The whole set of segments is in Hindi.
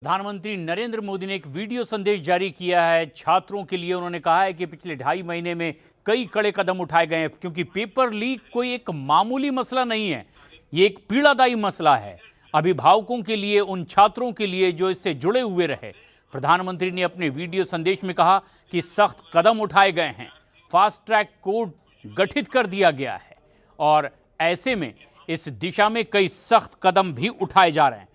प्रधानमंत्री नरेंद्र मोदी ने एक वीडियो संदेश जारी किया है छात्रों के लिए। उन्होंने कहा है कि पिछले 2.5 महीने में कई कड़े कदम उठाए गए हैं, क्योंकि पेपर लीक कोई एक मामूली मसला नहीं है, ये एक पीड़ादायी मसला है अभिभावकों के लिए, उन छात्रों के लिए जो इससे जुड़े हुए रहे। प्रधानमंत्री ने अपने वीडियो संदेश में कहा कि सख्त कदम उठाए गए हैं, फास्ट ट्रैक कोर्ट गठित कर दिया गया है और ऐसे में इस दिशा में कई सख्त कदम भी उठाए जा रहे हैं।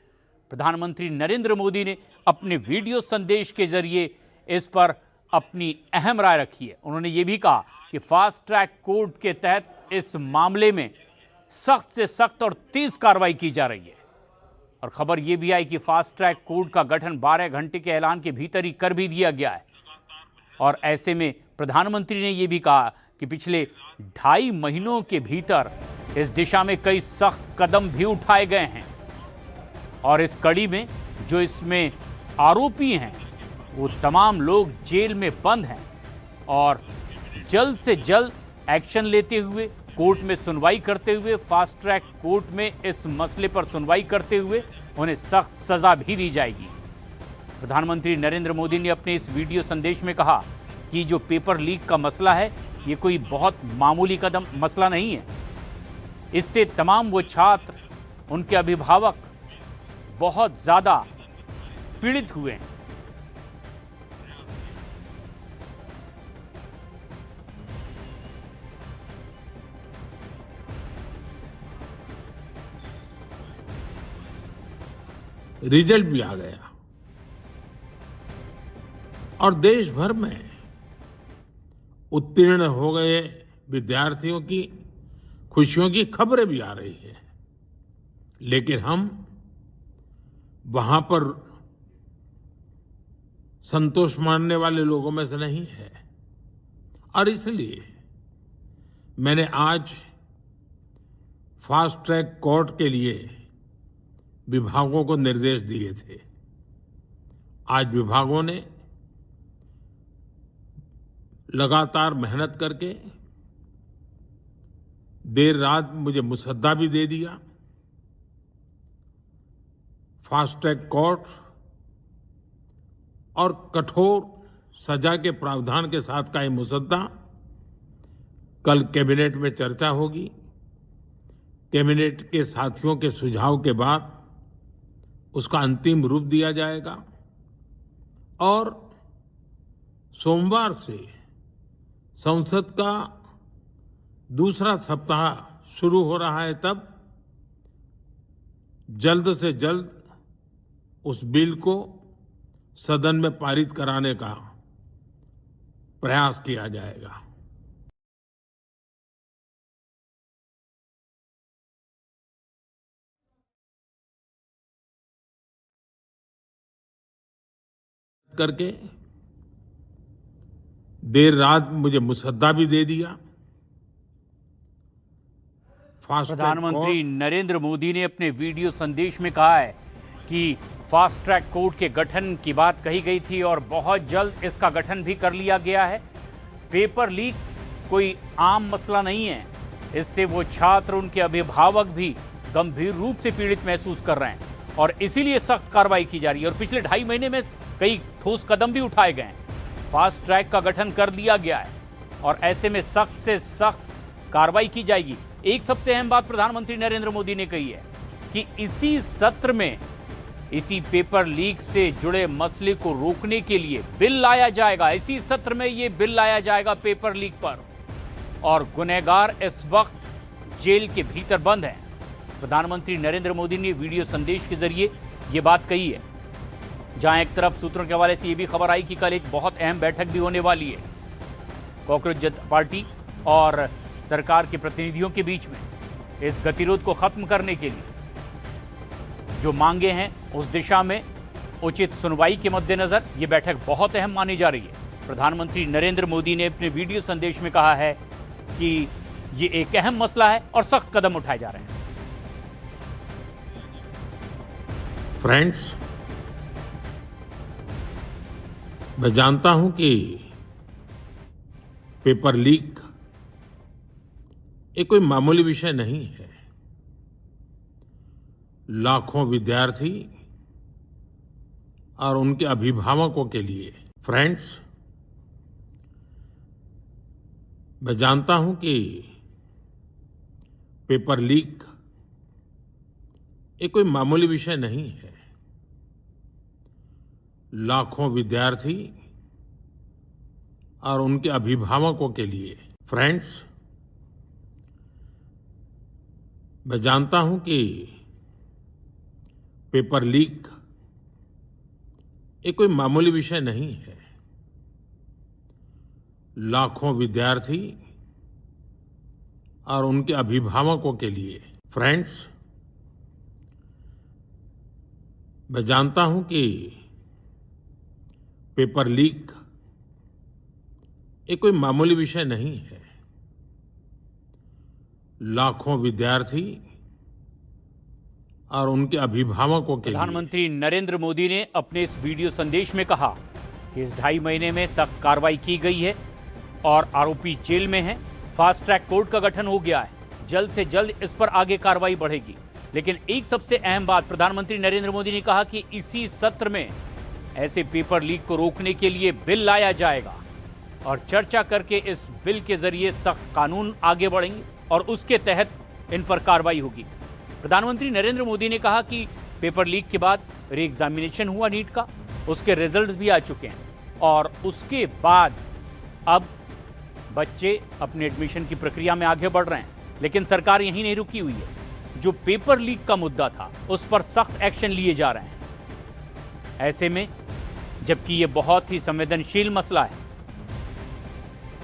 प्रधानमंत्री नरेंद्र मोदी ने अपने वीडियो संदेश के जरिए इस पर अपनी अहम राय रखी है। उन्होंने ये भी कहा कि फास्ट ट्रैक कोर्ट के तहत इस मामले में सख्त से सख्त और तेज कार्रवाई की जा रही है। और खबर यह भी आई कि फास्ट ट्रैक कोर्ट का गठन 12 घंटे के ऐलान के भीतर ही कर भी दिया गया है। और ऐसे में प्रधानमंत्री ने यह भी कहा कि पिछले 2.5 महीनों के भीतर इस दिशा में कई सख्त कदम भी उठाए गए हैं और इस कड़ी में जो इसमें आरोपी हैं वो तमाम लोग जेल में बंद हैं और जल्द से जल्द एक्शन लेते हुए, कोर्ट में सुनवाई करते हुए, फास्ट ट्रैक कोर्ट में इस मसले पर सुनवाई करते हुए उन्हें सख्त सजा भी दी जाएगी। प्रधानमंत्री नरेंद्र मोदी ने अपने इस वीडियो संदेश में कहा कि जो पेपर लीक का मसला है ये कोई बहुत मामूली कदम मसला नहीं है। इससे तमाम वो छात्र, उनके अभिभावक बहुत ज्यादा पीड़ित हुए हैं। रिजल्ट भी आ गया और देश भर में उत्तीर्ण हो गए विद्यार्थियों की खुशियों की खबरें भी आ रही हैं। लेकिन हम वहां पर संतोष मानने वाले लोगों में से नहीं है और इसलिए मैंने आज फास्ट ट्रैक कोर्ट के लिए विभागों को निर्देश दिए थे। आज विभागों ने लगातार मेहनत करके देर रात मुझे मुसद्दा भी दे दिया। फास्ट ट्रैक कोर्ट और कठोर सजा के प्रावधान के साथ का ये मुसद्दा कल कैबिनेट में चर्चा होगी। कैबिनेट के साथियों के सुझाव के बाद उसका अंतिम रूप दिया जाएगा और सोमवार से संसद का दूसरा सप्ताह शुरू हो रहा है, तब जल्द से जल्द उस बिल को सदन में पारित कराने का प्रयास किया जाएगा। करके देर रात मुझे मुसद्दा भी दे दिया। प्रधानमंत्री नरेंद्र मोदी ने अपने वीडियो संदेश में कहा है कि फास्ट ट्रैक कोर्ट के गठन की बात कही गई थी और बहुत जल्द इसका गठन भी कर लिया गया है। पेपर लीक कोई आम मसला नहीं है, इससे वो छात्र, उनके अभिभावक भी गंभीर रूप से पीड़ित महसूस कर रहे हैं और इसीलिए सख्त कार्रवाई की जा रही है। और पिछले 2.5 महीने में कई ठोस कदम भी उठाए गए हैं, फास्ट ट्रैक का गठन कर दिया गया है और ऐसे में सख्त से सख्त कार्रवाई की जाएगी। एक सबसे अहम बात प्रधानमंत्री नरेंद्र मोदी ने कही है कि इसी सत्र में इसी पेपर लीक से जुड़े मसले को रोकने के लिए बिल लाया जाएगा। इसी सत्र में यह बिल लाया जाएगा पेपर लीक पर और गुनहगार इस वक्त जेल के भीतर बंद हैं। प्रधानमंत्री नरेंद्र मोदी ने वीडियो संदेश के जरिए यह बात कही है, जहां एक तरफ सूत्रों के हवाले से यह भी खबर आई कि कल एक बहुत अहम बैठक भी होने वाली है कांग्रेस जनता पार्टी और सरकार के प्रतिनिधियों के बीच में इस गतिरोध को खत्म करने के लिए जो मांगे हैं उस दिशा में उचित सुनवाई के मद्देनजर ये बैठक बहुत अहम मानी जा रही है। प्रधानमंत्री नरेंद्र मोदी ने अपने वीडियो संदेश में कहा है कि ये एक अहम मसला है और सख्त कदम उठाए जा रहे हैं। फ्रेंड्स, मैं जानता हूं कि पेपर लीक ये कोई मामूली विषय नहीं है। लाखों विद्यार्थी और उनके अभिभावकों के लिए। फ्रेंड्स, मैं जानता हूं कि पेपर लीक ये कोई मामूली विषय नहीं है। लाखों विद्यार्थी और उनके अभिभावकों के लिए। फ्रेंड्स, मैं जानता हूं कि पेपर लीक ये कोई मामूली विषय नहीं है। लाखों विद्यार्थी और उनके अभिभावकों के लिए। फ्रेंड्स, मैं जानता हूं कि पेपर लीक ये कोई मामूली विषय नहीं है। लाखों विद्यार्थी और उनके अभिभावकों के लिए। प्रधानमंत्री नरेंद्र मोदी ने अपने इस वीडियो संदेश में कहा कि इस 2.5 महीने में सख्त कार्रवाई की गई है और आरोपी जेल में है। फास्ट ट्रैक कोर्ट का गठन हो गया है। जल्द से जल्द इस पर आगे कार्रवाई बढ़ेगी। लेकिन एक सबसे अहम बात प्रधानमंत्री नरेंद्र मोदी ने कहा कि इसी सत्र में ऐसे पेपर लीक को रोकने के लिए बिल लाया जाएगा और चर्चा करके इस बिल के जरिए सख्त कानून आगे बढ़ेंगे और उसके तहत इन पर कार्रवाई होगी। प्रधानमंत्री नरेंद्र मोदी ने कहा कि पेपर लीक के बाद री एग्जामिनेशन हुआ नीट का, उसके रिजल्ट्स भी आ चुके हैं और उसके बाद अब बच्चे अपने एडमिशन की प्रक्रिया में आगे बढ़ रहे हैं। लेकिन सरकार यहीं नहीं रुकी हुई है। जो पेपर लीक का मुद्दा था उस पर सख्त एक्शन लिए जा रहे हैं। ऐसे में जबकि ये बहुत ही संवेदनशील मसला है,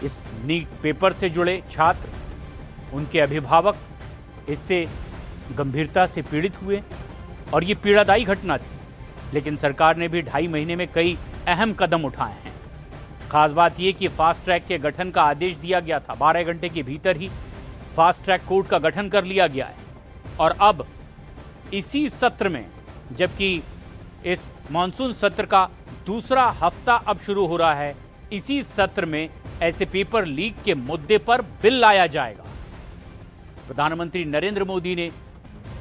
इस नीट पेपर से जुड़े छात्र, उनके अभिभावक इससे गंभीरता से पीड़ित हुए और ये पीड़ादायी घटना थी। लेकिन सरकार ने भी 2.5 महीने में कई अहम कदम उठाए हैं। खास बात यह कि फास्ट ट्रैक के गठन का आदेश दिया गया था। 12 घंटे के भीतर ही फास्ट ट्रैक कोर्ट का गठन कर लिया गया है और अब इसी सत्र में, जबकि इस मॉनसून सत्र का दूसरा हफ्ता अब शुरू हो रहा है, इसी सत्र में ऐसे पेपर लीक के मुद्दे पर बिल लाया जाएगा। प्रधानमंत्री नरेंद्र मोदी ने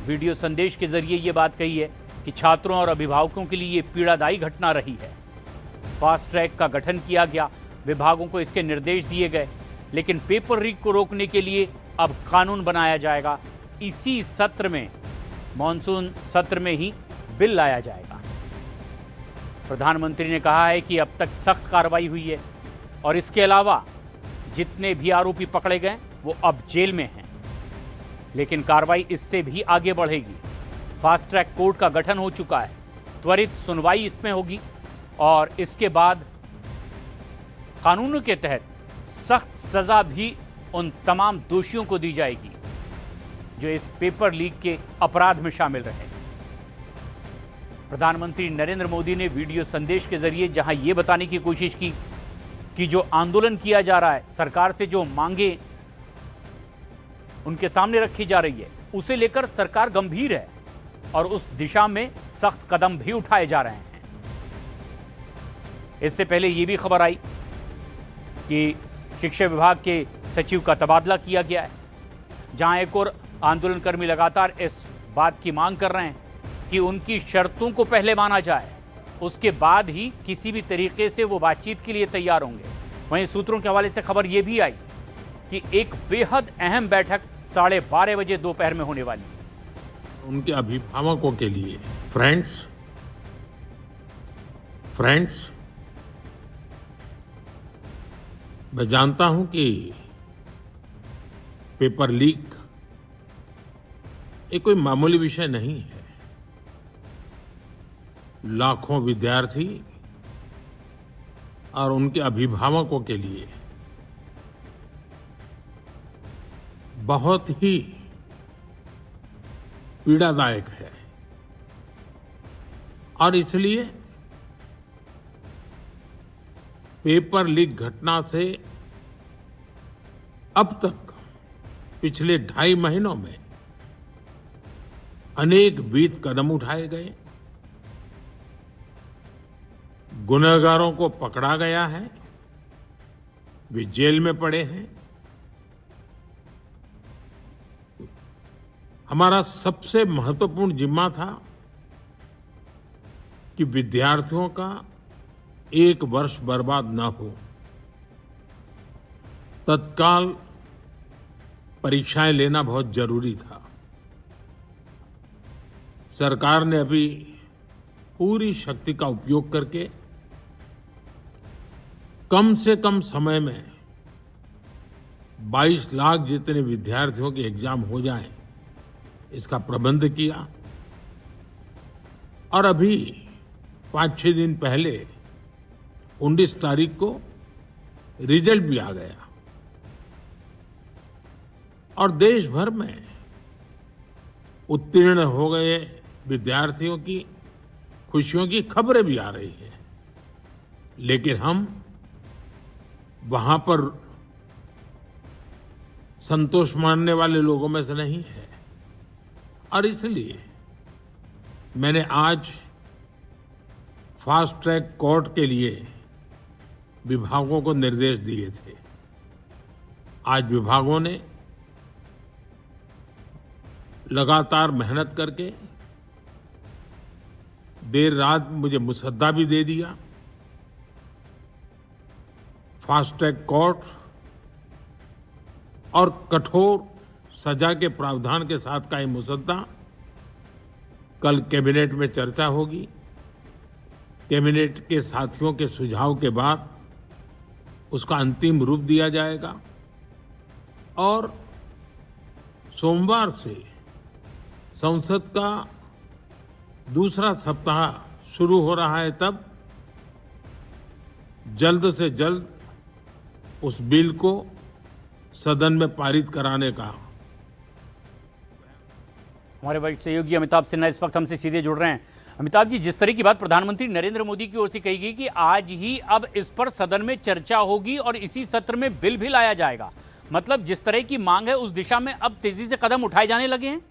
वीडियो संदेश के जरिए ये बात कही है कि छात्रों और अभिभावकों के लिए ये पीड़ादायी घटना रही है। फास्ट ट्रैक का गठन किया गया, विभागों को इसके निर्देश दिए गए, लेकिन पेपर लीक को रोकने के लिए अब कानून बनाया जाएगा। इसी सत्र में, मॉनसून सत्र में ही बिल लाया जाएगा। प्रधानमंत्री ने कहा है कि अब तक सख्त कार्रवाई हुई है और इसके अलावा जितने भी आरोपी पकड़े गए वो अब जेल में हैं। लेकिन कार्रवाई इससे भी आगे बढ़ेगी। फास्ट ट्रैक कोर्ट का गठन हो चुका है, त्वरित सुनवाई इसमें होगी और इसके बाद कानून के तहत सख्त सजा भी उन तमाम दोषियों को दी जाएगी जो इस पेपर लीक के अपराध में शामिल रहे। प्रधानमंत्री नरेंद्र मोदी ने वीडियो संदेश के जरिए जहां ये बताने की कोशिश की कि जो आंदोलन किया जा रहा है, सरकार से जो मांगे उनके सामने रखी जा रही है, उसे लेकर सरकार गंभीर है और उस दिशा में सख्त कदम भी उठाए जा रहे हैं। इससे पहले ये भी खबर आई कि शिक्षा विभाग के सचिव का तबादला किया गया है, जहां एक और आंदोलनकर्मी लगातार इस बात की मांग कर रहे हैं कि उनकी शर्तों को पहले माना जाए, उसके बाद ही किसी भी तरीके से वो बातचीत के लिए तैयार होंगे। वहीं सूत्रों के हवाले से खबर यह भी आई कि एक बेहद अहम बैठक 12:30 बजे दोपहर में होने वाली है। उनके अभिभावकों के लिए। फ्रेंड्स, मैं जानता हूं कि पेपर लीक ये कोई मामूली विषय नहीं है। लाखों विद्यार्थी और उनके अभिभावकों के लिए बहुत ही पीड़ादायक है और इसलिए पेपर लीक घटना से अब तक पिछले 2.5 महीनों में अनेक विध कदम उठाए गए, गुनहगारों को पकड़ा गया है, वे जेल में पड़े हैं। हमारा सबसे महत्वपूर्ण जिम्मा था कि विद्यार्थियों का एक वर्ष बर्बाद न हो, तत्काल परीक्षाएं लेना बहुत जरूरी था। सरकार ने अभी पूरी शक्ति का उपयोग करके कम से कम समय में 22 लाख जितने विद्यार्थियों के एग्जाम हो जाएं, इसका प्रबंध किया। और अभी 5-6 दिन पहले 19 तारीख को रिजल्ट भी आ गया और देश भर में उत्तीर्ण हो गए विद्यार्थियों की खुशियों की खबरें भी आ रही हैं। लेकिन हम वहां पर संतोष मानने वाले लोगों में से नहीं है और इसलिए मैंने आज फास्ट ट्रैक कोर्ट के लिए विभागों को निर्देश दिए थे। आज विभागों ने लगातार मेहनत करके देर रात मुझे मुसद्दा भी दे दिया। फास्ट ट्रैक कोर्ट और कठोर सजा के प्रावधान के साथ का ये मुसद्दा कल कैबिनेट में चर्चा होगी। कैबिनेट के साथियों के सुझाव के बाद उसका अंतिम रूप दिया जाएगा और सोमवार से संसद का दूसरा सप्ताह शुरू हो रहा है। तब जल्द से जल्द उस बिल को सदन में पारित कराने का। हमारे वरिष्ठ सहयोगी अमिताभ सिन्हा इस वक्त हमसे सीधे जुड़ रहे हैं। अमिताभ जी, जिस तरह की बात प्रधानमंत्री नरेंद्र मोदी की ओर से कही गई कि आज ही अब इस पर सदन में चर्चा होगी और इसी सत्र में बिल भी लाया जाएगा, मतलब जिस तरह की मांग है उस दिशा में अब तेजी से कदम उठाए जाने लगे हैं।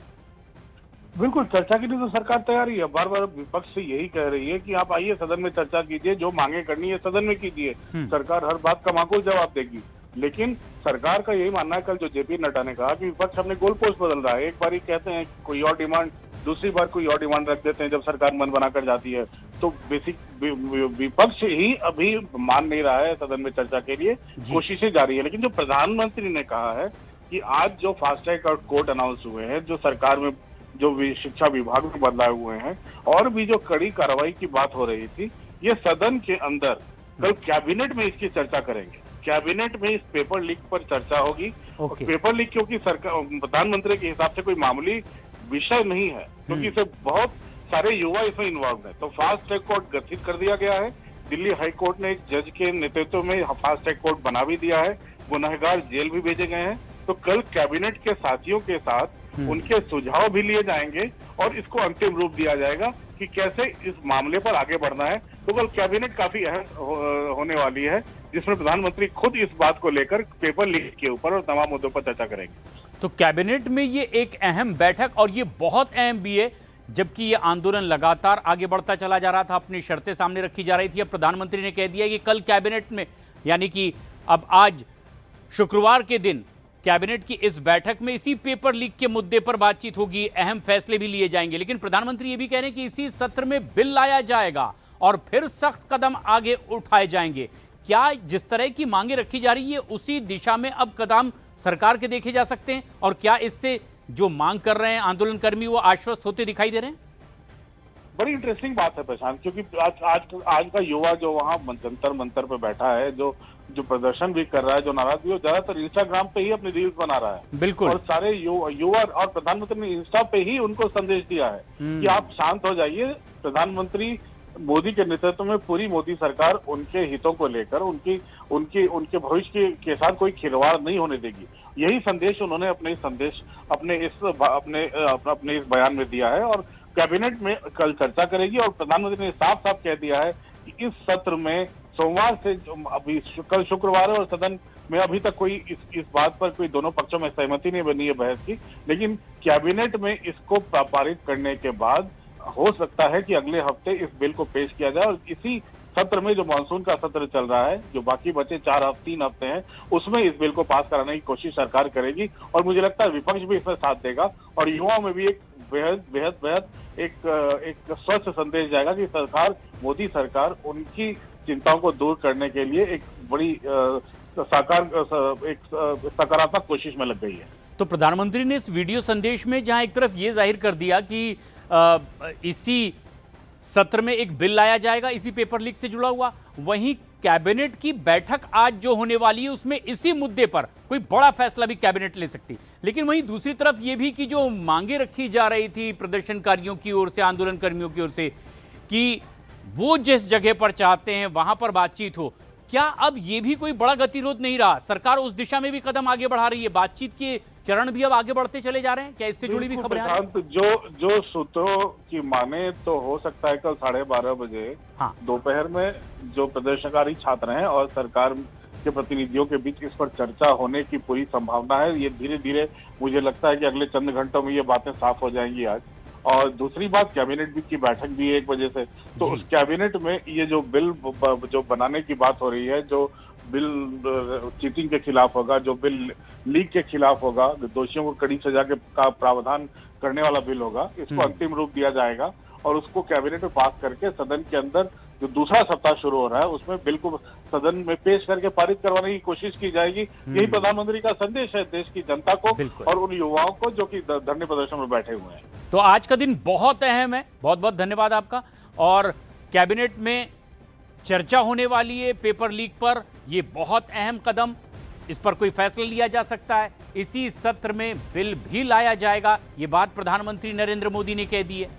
बिल्कुल, चर्चा के लिए तो सरकार तैयार ही है। बार बार विपक्ष से यही कह रही है कि आप आइए सदन में चर्चा कीजिए, जो मांगे करनी है सदन में कीजिए, सरकार हर बात का माकूल जवाब देगी। लेकिन सरकार का यही मानना है, कल जो जेपी नड्डा ने कहा कि विपक्ष अपने गोल पोस्ट बदल रहा है। एक बार ही कहते हैं कोई और डिमांड, दूसरी बार कोई और डिमांड रख देते हैं जब सरकार मन बनाकर जाती है। तो बेसिक विपक्ष ही अभी मान नहीं रहा है सदन में चर्चा के लिए, कोशिशें जारी है। लेकिन जो प्रधानमंत्री ने कहा है कि आज जो फास्ट ट्रैक और कोर्ट अनाउंस हुए हैं, जो सरकार में जो शिक्षा विभाग में बदलाव हुए हैं और भी जो कड़ी कार्रवाई की बात हो रही थी, ये सदन के अंदर कल कैबिनेट में इसकी चर्चा करेंगे। कैबिनेट में इस पेपर लीक पर चर्चा होगी। पेपर लीक क्योंकि सरकार प्रधानमंत्री के हिसाब से कोई मामूली विषय नहीं है, क्योंकि इसे बहुत सारे युवा इसमें इन्वॉल्व है। तो फास्ट ट्रैक कोर्ट गठित कर दिया गया है। दिल्ली हाई कोर्ट ने एक जज के नेतृत्व में फास्ट ट्रैक कोर्ट बना भी दिया है। गुनहगार जेल भी भेजे गए हैं। तो कल कैबिनेट के साथियों के साथ उनके सुझाव भी लिए जाएंगे और इसको अंतिम रूप दिया जाएगा कि कैसे इस मामले पर आगे बढ़ना है। तो कल कैबिनेट काफी अहम होने वाली है, जिसमें प्रधानमंत्री खुद इस बात को लेकर पेपर लीक के ऊपर और तमाम मुद्दों पर चर्चा करेंगे। तो कैबिनेट में ये एक अहम बैठक और ये बहुत अहम भी है, जबकि ये आंदोलन लगातार आगे बढ़ता चला जा रहा था, अपनी शर्तें सामने रखी जा रही थी। अब प्रधानमंत्री ने कह दिया कि कल कैबिनेट में, यानी कि अब आज शुक्रवार के दिन कैबिनेट की इस बैठक में इसी पेपर लीक के मुद्दे पर बातचीत होगी, अहम फैसले भी लिए जाएंगे। लेकिन प्रधानमंत्री ये भी कह रहे हैं कि इसी सत्र में बिल लाया जाएगा और फिर सख्त कदम आगे उठाए जाएंगे। क्या जिस तरह की मांगे रखी जा रही है उसी दिशा में अब कदम सरकार के देखे जा सकते हैं, और क्या इससे जो मांग कर रहे हैं आंदोलनकर्मी वो आश्वस्त होते दिखाई दे रहे हैं? बड़ी इंटरेस्टिंग बात है प्रशांत, क्योंकि आज का युवा जो वहाँ जंतर मंतर पे बैठा है, जो प्रदर्शन भी कर रहा है, जो नाराज भी हो, ज्यादातर इंस्टाग्राम पे ही अपनी रील्स बना रहा है। बिल्कुल। और सारे युवा और प्रधानमंत्री ने इंस्टा पे ही उनको संदेश दिया है कि आप शांत हो जाइए। प्रधानमंत्री मोदी के नेतृत्व में पूरी मोदी सरकार उनके हितों को लेकर उनके भविष्य के साथ कोई खिलवाड़ नहीं होने देगी। यही संदेश उन्होंने अपने इस बयान में दिया है और कैबिनेट में कल चर्चा करेगी। और प्रधानमंत्री ने साफ साफ कह दिया है कि इस सत्र में सोमवार से अभी कल शुक्रवार है और सदन में अभी तक कोई इस बात पर कोई दोनों पक्षों में सहमति नहीं बनी है बहस की। लेकिन कैबिनेट में इसको पारित करने के बाद हो सकता है कि अगले हफ्ते इस बिल को पेश किया जाए और इसी सत्र में, जो मानसून का सत्र चल रहा है, जो बाकी बचे 3 हफ्ते हैं, उसमें इस बिल को पास कराने की कोशिश सरकार करेगी। और मुझे लगता है विपक्ष भी इसमें साथ देगा और युवाओं में भी एक बेहद बेहद बेहद एक स्वच्छ संदेश जाएगा कि सरकार, मोदी सरकार उनकी चिंताओं को दूर करने के लिए एक बड़ी सकारात्मक कोशिश में लग गई है। तो प्रधानमंत्री ने इस वीडियो संदेश में जहां एक तरफ ये जाहिर कर दिया कि इसी सत्र में एक बिल लाया जाएगा इसी पेपर लीक से जुड़ा हुआ, वहीं कैबिनेट की बैठक आज जो होने वाली है उसमें इसी मुद्दे पर कोई बड़ा फैसला भी कैबिनेट ले सकती। लेकिन वहीं दूसरी तरफ ये भी कि जो मांगे रखी जा रही थी प्रदर्शनकारियों की ओर से, आंदोलन कर्मियों की ओर से, कि वो जिस जगह पर चाहते हैं वहां पर बातचीत हो, क्या अब ये भी कोई बड़ा गतिरोध नहीं रहा? सरकार उस दिशा में भी कदम आगे बढ़ा रही है, बातचीत के चरण भी अब आगे बढ़ते चले जा रहे हैं, क्या इससे जुड़ी भी खबरें आ रही हैं? जो सूत्रों की माने तो हो सकता है कल 12:30 बजे दोपहर में जो प्रदर्शनकारी छात्र हैं और सरकार के प्रतिनिधियों के बीच इस पर चर्चा होने की पूरी संभावना है। ये धीरे धीरे मुझे लगता है कि अगले चंद घंटों में ये बातें साफ हो जाएंगी आज। और दूसरी बात, कैबिनेट की बैठक भी है 1 बजे से, तो उस कैबिनेट में ये जो बिल जो बनाने की बात हो रही है, जो बिल चीटिंग के खिलाफ होगा, जो बिल लीक के खिलाफ होगा, दोषियों को कड़ी सजा का प्रावधान करने वाला बिल होगा, इसको अंतिम रूप दिया जाएगा और उसको कैबिनेट में पास करके सदन के अंदर जो दूसरा सप्ताह शुरू हो रहा है उसमें बिल को सदन में पेश करके पारित करवाने की कोशिश की जाएगी। यही प्रधानमंत्री का संदेश है देश की जनता को और उन युवाओं को जो कि धरने प्रदर्शन में बैठे हुए हैं। तो आज का दिन बहुत अहम है, बहुत बहुत धन्यवाद आपका। और कैबिनेट में चर्चा होने वाली है पेपर लीक पर, ये बहुत अहम कदम, इस पर कोई फैसला लिया जा सकता है, इसी सत्र में बिल भी लाया जाएगा, ये बात प्रधानमंत्री नरेंद्र मोदी ने कह दी है।